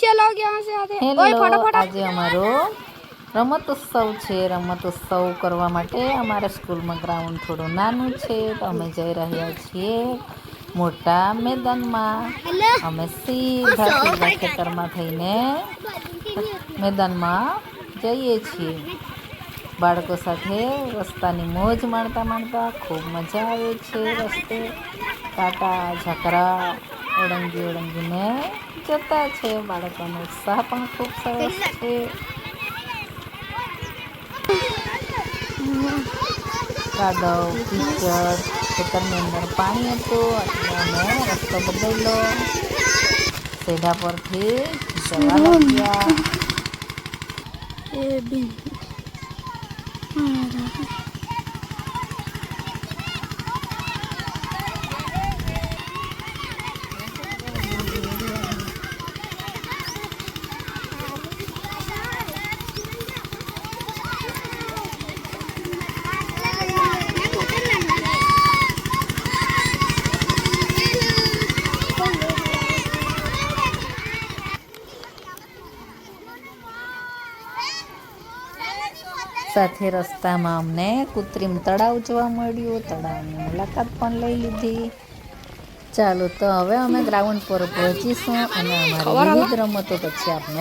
चलो यहाँ से आते હેલો, ओए फटाफट આજે અમારો રમતોત્સવ છે. રમતોત્સવ કરવા માટે અમારા સ્કૂલમાં ગ્રાઉન્ડ થોડું નાનું છે, તો અમે જઈ રહ્યા છીએ મોટા મેદાનમાં. અમે સીધા ખેતરમાં થઈને મેદાનમાં જઈએ છીએ. બાળકો સાથે રસ્તાની મોજ માણતા માણતા ખૂબ મજા આવે છે. રસ્તે કાંટા ઝાકરા ઓળંગીને જતા છે. બાળકોનો ઉત્સાહ પણ ખૂબ સરસ છે. કાદવ કીચડ ખેતરની અંદર પાણી હતું એટલે અમે રસ્તો બદલ્યો. સેઢા પરથી જવા લાગ્યા. સાથે રસ્તામાં અમને કૃત્રિમ તળાવ જોવા મળ્યું. તળાવની મુલાકાત પણ લઈ લીધી. ચાલો, તો હવે અમે ગ્રાઉન્ડ પર પહોંચીશું અને અમારી વિવિધ રમતો પછી આપણે